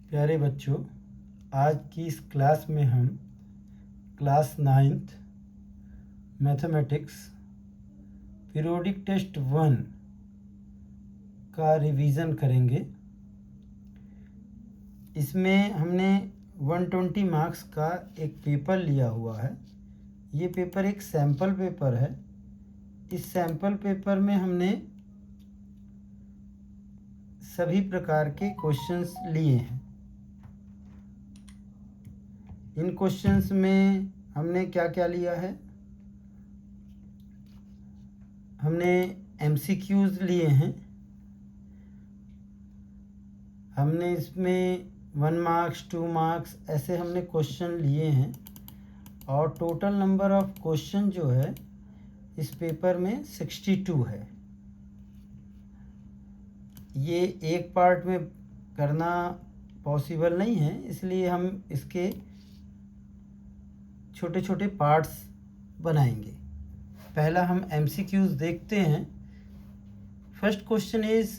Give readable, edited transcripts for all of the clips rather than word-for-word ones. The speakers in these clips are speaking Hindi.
प्यारे बच्चों, आज की इस क्लास में हम class 9th mathematics periodic test 1 का रिवीजन करेंगे। इसमें हमने 120 मार्क्स का एक पेपर लिया हुआ है। ये पेपर एक सैम्पल पेपर है। इस सैम्पल पेपर में हमने सभी प्रकार के क्वेश्चंस लिए हैं। इन क्वेश्चंस में हमने क्या क्या लिया है? हमने MCQs लिए हैं। हमने इसमें 1 मार्क्स 2 मार्क्स ऐसे हमने क्वेश्चन लिए हैं और टोटल नंबर ऑफ क्वेश्चन जो है इस पेपर में 62 है। ये एक पार्ट में करना पॉसिबल नहीं है, इसलिए हम इसके छोटे छोटे पार्ट्स बनाएंगे। पहला हम MCQs देखते हैं। First question is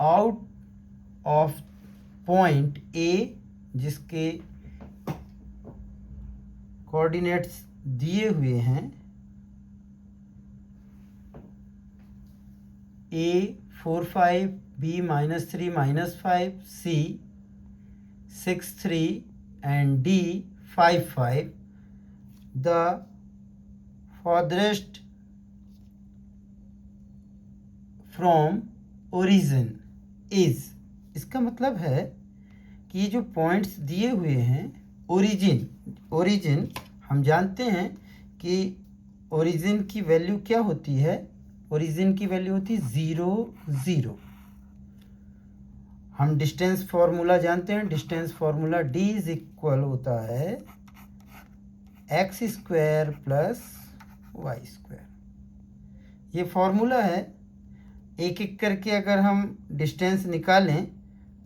out of point A जिसके कोऑर्डिनेट्स दिए हुए हैं A 4 5, B -3 -5, C 6 3 and D 5 5. The farthest from origin is, इसका मतलब है कि ये जो पॉइंट्स दिए हुए हैं ओरिजिन हम जानते हैं कि ओरिजिन की वैल्यू क्या होती है? ओरिजिन की वैल्यू होती है 0 0। हम डिस्टेंस फॉर्मूला जानते हैं। Distance formula D is equal होता है x² प्लस y²। ये फॉर्मूला है। एक एक करके अगर हम डिस्टेंस निकालें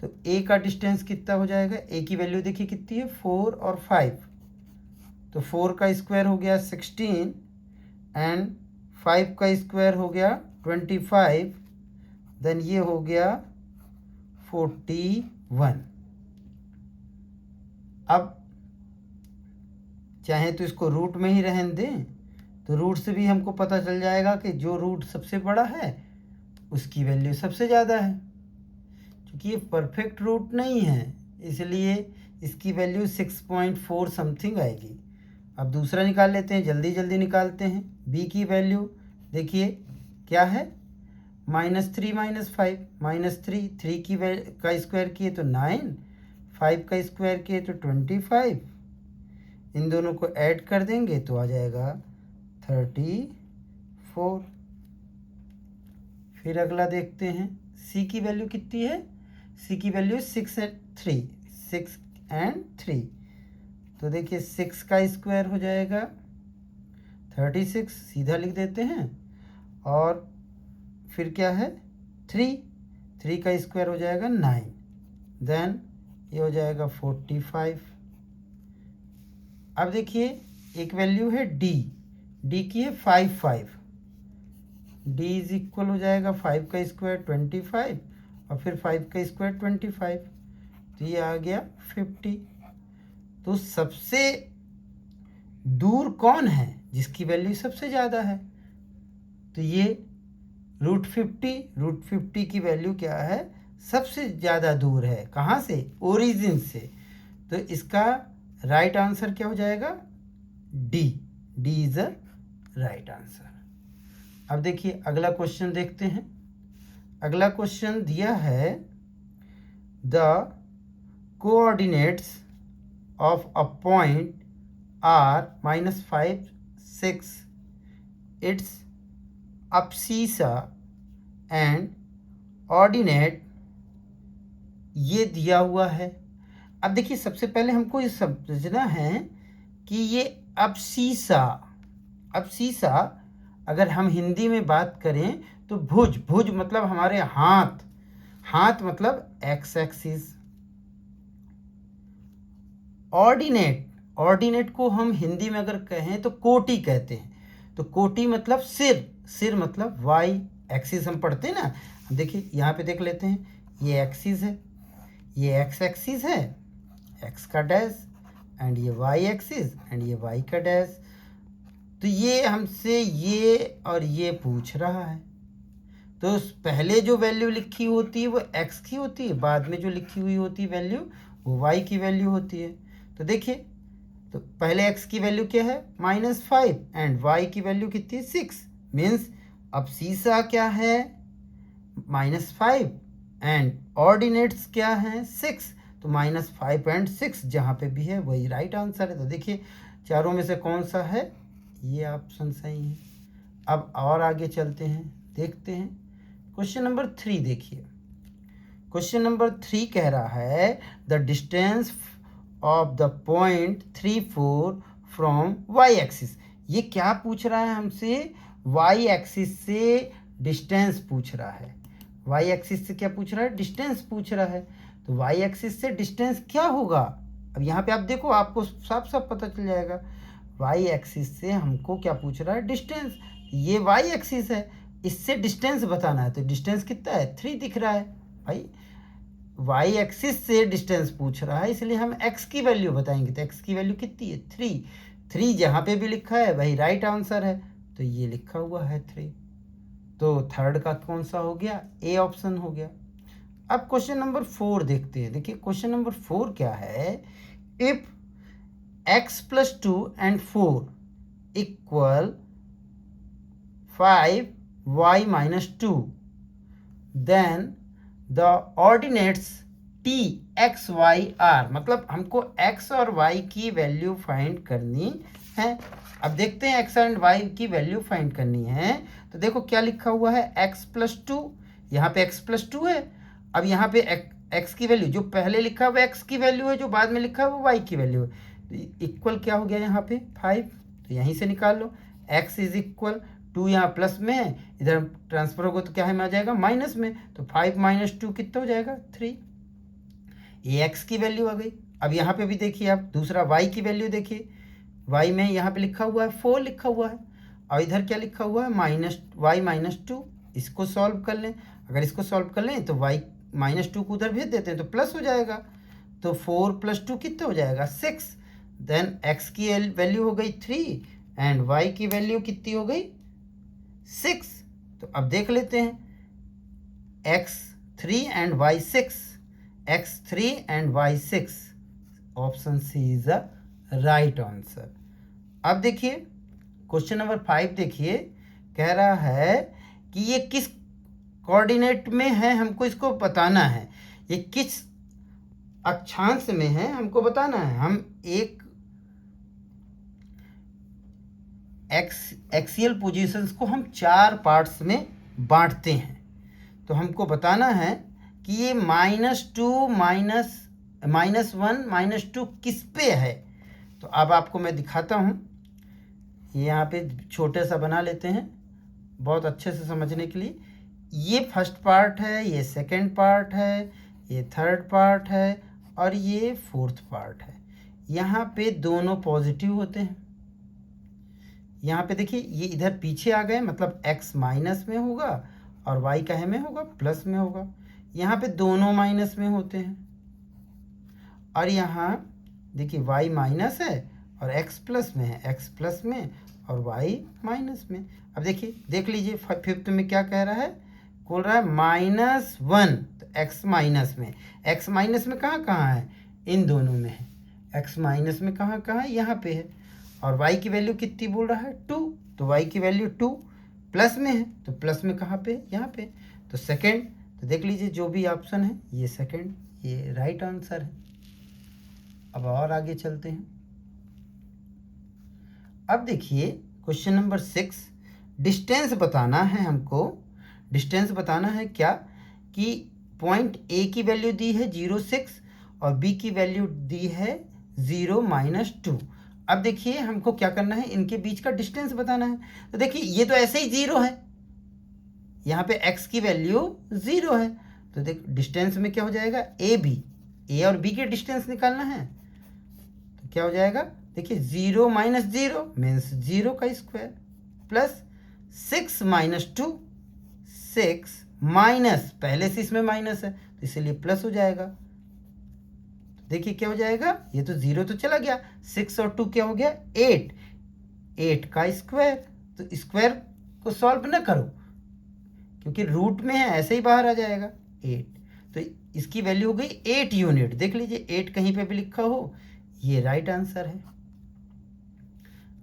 तो A का डिस्टेंस कितना हो जाएगा? A की वैल्यू देखिए कितनी है, 4 और 5। तो 4 का स्क्वायर हो गया 16 एंड 5 का स्क्वायर हो गया 25। देन ये हो गया 41। अब चाहे तो इसको रूट में ही रहने दें, तो रूट से भी हमको पता चल जाएगा कि जो रूट सबसे बड़ा है उसकी वैल्यू सबसे ज़्यादा है। क्योंकि ये परफेक्ट रूट नहीं है, इसलिए इसकी वैल्यू 6.4 समथिंग आएगी। अब दूसरा निकाल लेते हैं, जल्दी जल्दी निकालते हैं। B की वैल्यू देखिए क्या है, -3 -5 -3 3 का स्क्वायर किए तो 9, 5 का स्क्वायर किए तो 25। इन दोनों को ऐड कर देंगे तो आ जाएगा 34। फिर अगला देखते हैं, C की वैल्यू कितनी है? C की वैल्यू 6 and 3। तो देखिए 6 का स्क्वायर हो जाएगा 36, सीधा लिख देते हैं। और फिर क्या है, 3 का स्क्वायर हो जाएगा 9। देन ये हो जाएगा 45। अब देखिए एक वैल्यू है D की है 5 5। D इज इक्वल हो जाएगा 5 का स्क्वायर 25 और फिर 5 का स्क्वायर 25। तो ये आ गया 50। तो सबसे दूर कौन है जिसकी वैल्यू सबसे ज़्यादा है? तो ये √50 की वैल्यू क्या है? सबसे ज़्यादा दूर है। कहाँ से? ओरिजिन से। तो इसका राइट आंसर क्या हो जाएगा? D is a right answer. अब देखिए अगला क्वेश्चन देखते हैं। अगला क्वेश्चन दिया है the coordinates of a point R -5 6 its abscissa and ordinate ये दिया हुआ है। अब देखिए सबसे पहले हमको ये समझना है कि ये अब्सीसा अगर हम हिंदी में बात करें तो भुज मतलब हमारे हाथ मतलब एक्स एक्सिस। ऑर्डिनेट को हम हिंदी में अगर कहें तो कोटि कहते हैं। तो कोटि मतलब सिर मतलब वाई एक्सिस हम पढ़ते हैं ना। देखिए यहाँ पे देख लेते हैं, ये एक्सिस है, ये x एक्सिस है, x का डैश, एंड ये y एक्सिस एंड ये y का डैश। तो ये हमसे ये और ये पूछ रहा है। तो पहले जो वैल्यू लिखी होती है वो x की होती है, बाद में जो लिखी हुई होती है वैल्यू वो y की वैल्यू होती है। तो देखिए, तो पहले x की वैल्यू क्या है -5 एंड y की वैल्यू कितनी है 6, मीन्स अब सीसा क्या है -5 एंड ऑर्डिनेट्स क्या है 6, तो -5 एंड 6 जहाँ पे भी है वही राइट आंसर है। तो देखिए चारों में से कौन सा है, ये ऑप्शन सही है। अब और आगे चलते हैं, देखते हैं क्वेश्चन नंबर 3। देखिए क्वेश्चन नंबर 3 कह रहा है the distance of the point 34 from y axis. ये क्या पूछ रहा है हमसे, y एक्सिस से डिस्टेंस पूछ रहा है। y एक्सिस से क्या पूछ रहा है, डिस्टेंस पूछ रहा है। तो y एक्सिस से डिस्टेंस क्या होगा, अब यहाँ पे आप देखो आपको साफ साफ पता चल जाएगा। y एक्सिस से हमको क्या पूछ रहा है, डिस्टेंस। ये y एक्सिस है, इससे डिस्टेंस बताना है। तो डिस्टेंस कितना है 3 दिख रहा है भाई, y एक्सिस से डिस्टेंस पूछ रहा है, इसलिए हम x की वैल्यू बताएंगे। तो x की वैल्यू कितनी है 3 जहाँ पे भी लिखा है वही राइट आंसर है। तो ये लिखा हुआ है 3, तो थर्ड का कौन सा हो गया, ए ऑप्शन हो गया। अब क्वेश्चन नंबर 4 देखते हैं। देखिए क्वेश्चन नंबर 4 क्या है, if x + 2 and 4 = 5y - 2 then the ordinates t x y r, मतलब हमको x और y की वैल्यू फाइंड करनी है। अब देखते हैं x एंड y की वैल्यू फाइंड करनी है। तो देखो क्या लिखा हुआ है x + 2, यहाँ पे x + 2 है। अब यहाँ पे x की वैल्यू जो पहले लिखा हुआ x की वैल्यू है, जो बाद में लिखा है वो y की वैल्यू है। तो इक्वल क्या हो गया यहाँ पे 5, तो यहीं से निकाल लो। x = 2 यहाँ प्लस में है, इधर ट्रांसफर होगा तो क्या है में आ जाएगा माइनस में। तो 5 - 2 कितना हो जाएगा 3, ये x की वैल्यू आ गई। अब यहाँ पे भी देखिए आप दूसरा y की वैल्यू देखिए, y में यहाँ पे लिखा हुआ है 4 लिखा हुआ है, और इधर क्या लिखा हुआ है y - 2। इसको सॉल्व कर लें, अगर इसको सॉल्व कर लें तो y - 2 को उधर भेज देते हैं तो प्लस हो जाएगा। तो 4 + 2 कितना हो जाएगा 6, देन x की वैल्यू हो गई 3 एंड y की वैल्यू कितनी हो गई 6। तो अब देख लेते हैं x 3 and y 6, x 3 and y 6, option C is the right answer. अब देखिए क्वेश्चन नंबर 5 देखिए, कह रहा है कि ये किस कोऑर्डिनेट में है, हमको इसको बताना है। ये किस अक्षांश में है हमको बताना है। हम एक एक्सियल पोजीशंस को हम 4 पार्ट्स में बांटते हैं। तो हमको बताना है कि ये -2 -1 -2 किस पे है। तो अब आपको मैं दिखाता हूँ, यहाँ पे छोटे सा बना लेते हैं बहुत अच्छे से समझने के लिए। ये फर्स्ट पार्ट है, ये सेकंड पार्ट है, ये थर्ड पार्ट है और ये फोर्थ पार्ट है। यहाँ पे दोनों पॉजिटिव होते हैं। यहाँ पे देखिए ये इधर पीछे आ गए, मतलब x माइनस में होगा और y का है में होगा प्लस में होगा। यहाँ पे दोनों माइनस में होते हैं, और यहाँ देखिए y माइनस है और x प्लस में है, x प्लस में और y माइनस में। अब देखिए देख लीजिए फिफ्थ में क्या कह रहा है, बोल रहा है -1, तो x माइनस में, x माइनस में कहाँ कहाँ है, इन दोनों में है। x माइनस में कहाँ कहाँ है, यहाँ पे है। और y की वैल्यू कितनी बोल रहा है 2, तो y की वैल्यू 2 प्लस में है, तो प्लस में कहाँ पे, यहाँ पे। तो सेकंड, तो देख लीजिए जो भी ऑप्शन है ये सेकंड, ये राइट आंसर है। अब और आगे चलते हैं। अब देखिए क्वेश्चन नंबर 6, डिस्टेंस बताना है हमको। डिस्टेंस बताना है क्या, कि पॉइंट ए की वैल्यू दी है 0.6 और बी की वैल्यू दी है 0 - 2। अब देखिए हमको क्या करना है, इनके बीच का डिस्टेंस बताना है। तो देखिए ये तो ऐसे ही 0 है, यहाँ पे x की वैल्यू 0 है, तो देख डिस्टेंस में क्या हो जाएगा ए और बी के डिस्टेंस निकालना है। तो क्या हो जाएगा, देखिए 0 - 0 मीन्स 0 का स्क्वायर, प्लस 6 - 2, 6 माइनस, पहले से इसमें माइनस है तो इसीलिए प्लस हो जाएगा, देखिए क्या हो जाएगा, ये तो 0 तो चला गया, 6 और 2 क्या हो गया 8, 8 का स्क्वायर। तो स्क्वायर को सॉल्व ना करो क्योंकि रूट में है, ऐसे ही बाहर आ जाएगा 8। तो इसकी वैल्यू हो गई 8 यूनिट। देख लीजिए 8 कहीं पे भी लिखा हो, ये राइट आंसर है।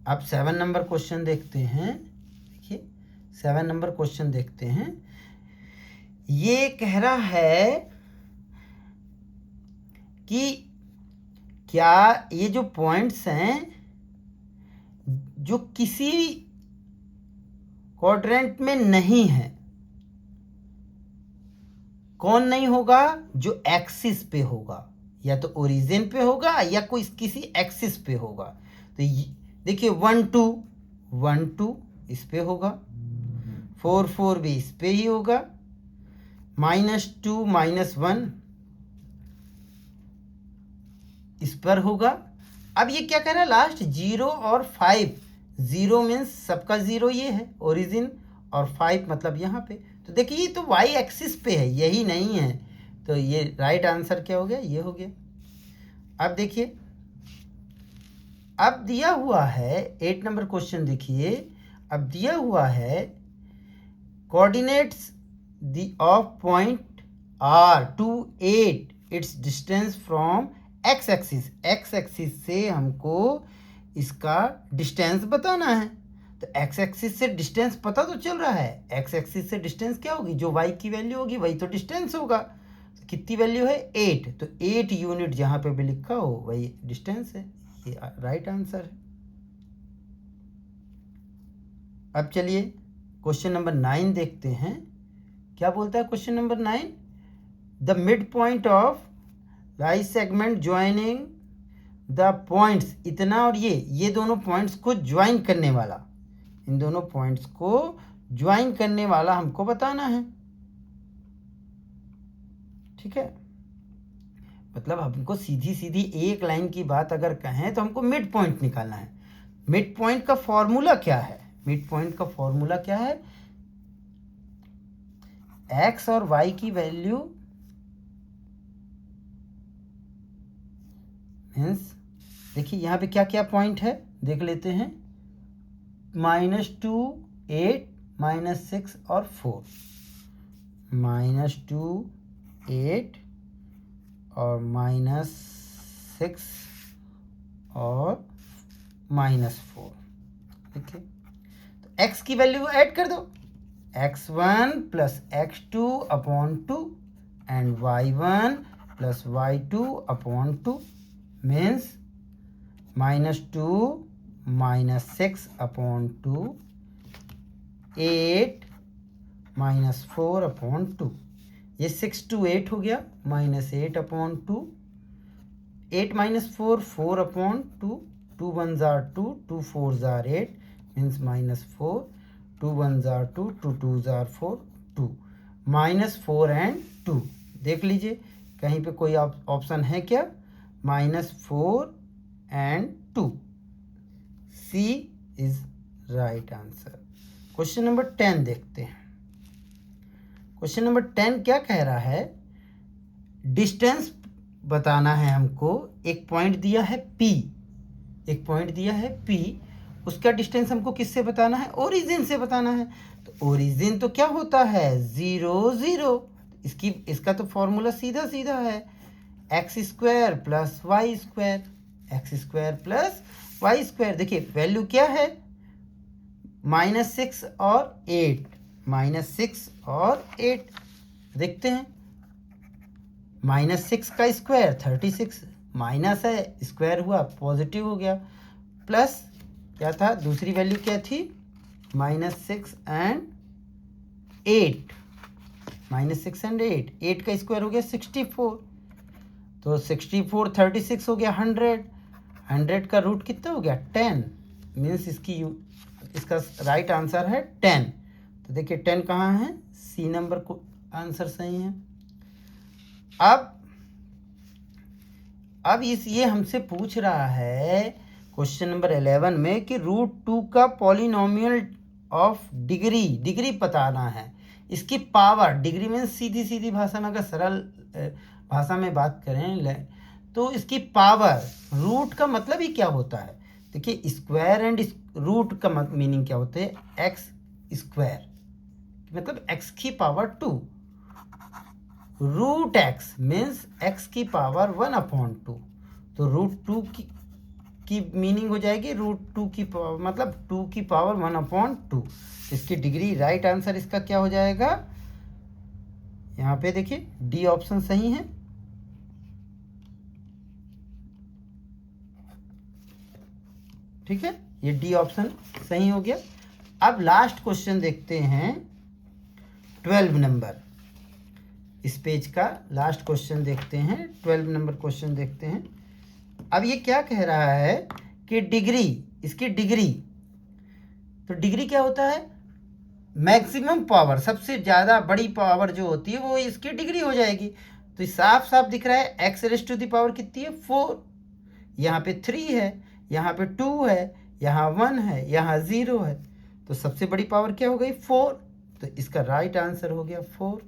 अब 7 नंबर क्वेश्चन देखते हैं। देखिए 7 नंबर क्वेश्चन देखते हैं। ये कह रहा है कि क्या ये जो पॉइंट्स हैं जो किसी क्वाड्रेंट में नहीं है, कौन नहीं होगा, जो एक्सिस पे होगा, या तो ओरिजिन पे होगा या कोई किसी एक्सिस पे होगा। तो देखिए 1 2 1 2 इस पे होगा, 4 4 भी इस पे ही होगा, -2 -1 इस पर होगा। अब ये क्या कह रहा है लास्ट 0 और 5, 0 मीन्स सबका 0 ये है ओरिजिन, और 5 मतलब यहाँ पे। तो देखिए ये तो वाई एक्सिस पे है, यही नहीं है, तो ये राइट आंसर क्या हो गया, ये हो गया। अब देखिए अब दिया हुआ है 8 नंबर क्वेश्चन देखिए। अब दिया हुआ है coordinates of point R two 8 its distance from X axis. X axis से हमको इसका डिस्टेंस बताना है। तो एक्स एक्सिस से डिस्टेंस पता तो चल रहा है, एक्स एक्सिस से डिस्टेंस क्या होगी, जो वाई की वैल्यू होगी वही तो डिस्टेंस होगा। तो कितनी वैल्यू है 8, तो 8 यूनिट जहाँ पे भी लिखा हो वही डिस्टेंस है, ये राइट आंसर है। अब चलिए क्वेश्चन नंबर 9 देखते हैं। क्या बोलता है question number 9, the mid point of right segment joining the points, इतना और ये दोनों पॉइंट्स को ज्वाइन करने वाला, इन दोनों पॉइंट्स को ज्वाइन करने वाला हमको बताना है। ठीक है, मतलब हमको सीधी सीधी एक लाइन की बात अगर कहें तो हमको मिड पॉइंट निकालना है। मिड पॉइंट का फॉर्मूला क्या है, मिड पॉइंट का फॉर्मूला क्या है, एक्स और वाई की वैल्यू मीन्स, देखिए यहाँ पे क्या क्या पॉइंट है देख लेते हैं, -2 8 -6 और 4, -2 8 और -6 और -4। देखिए तो x की वैल्यू ऐड कर दो, x1 + x2 upon 2 and y1 + y2 upon 2 means -2 -6 upon 2 8 -4 upon 2। ये 6 to 8 हो गया, -8 upon 2, 8 - 4 4 upon 2, 2 1s are 2, 2 4s are 8 means -4, 2 1s are 2, 2 2s are 4, 2 -4 and 2। देख लीजिए कहीं पे कोई ऑप्शन है क्या, -4 and 2, C is right answer. Question number 10 देखते हैं। क्वेश्चन नंबर 10 क्या कह रहा है, डिस्टेंस बताना है हमको। एक पॉइंट दिया है P, एक पॉइंट दिया है P, उसका डिस्टेंस हमको किससे बताना है, ओरिजिन से बताना है। तो ओरिजिन तो क्या होता है 0 0, इसका तो फॉर्मूला सीधा सीधा है, x² + y², x² + y²। देखिए वैल्यू क्या है, -6 और 8, -6 और 8। देखते हैं, -6 का स्क्वायर 36, माइनस है स्क्वायर हुआ पॉजिटिव हो गया, प्लस क्या था दूसरी वैल्यू क्या थी, -6 एंड 8, -6 एंड 8, 8 का स्क्वायर हो गया 64, तो 64 36 हो गया 100, 100 का रूट कितना हो गया 10 मीन्स इसका राइट आंसर है 10। तो देखिए 10 कहाँ है, सी नंबर को आंसर सही है। अब ये हमसे पूछ रहा है क्वेश्चन नंबर 11 में कि √2 का पॉलिनोमियल ऑफ डिग्री बताना है। इसकी पावर, डिग्री में सीधी सीधी भाषा में अगर सरल भाषा में बात करें तो इसकी पावर, रूट का मतलब ही क्या होता है? देखिए स्क्वायर एंड रूट का मीनिंग क्या होते हैं? एक्स स्क्वायर मतलब एक्स की power 2, root X means X की पावर 1/2, तो रूट 2 की मीनिंग हो जाएगी रूट 2 की पावर मतलब 2 की पावर 1/2। इसकी डिग्री, राइट आंसर इसका क्या हो जाएगा? यहाँ पे देखिए डी ऑप्शन सही है। ठीक है, ये डी ऑप्शन सही हो गया। अब लास्ट क्वेश्चन देखते हैं 12 नंबर, इस पेज का लास्ट क्वेश्चन देखते हैं, 12 नंबर क्वेश्चन देखते हैं। अब ये क्या कह रहा है कि डिग्री, इसकी डिग्री, तो डिग्री क्या होता है? मैक्सिमम पावर, सबसे ज़्यादा बड़ी पावर जो होती है वो इसकी डिग्री हो जाएगी। तो साफ साफ दिख रहा है X raise to the power कितनी है? 4। यहाँ पे 3 है, यहाँ पे 2 है, यहाँ 1 है, यहाँ 0 है, तो सबसे बड़ी पावर क्या हो गई? 4। तो इसका राइट आंसर हो गया 4।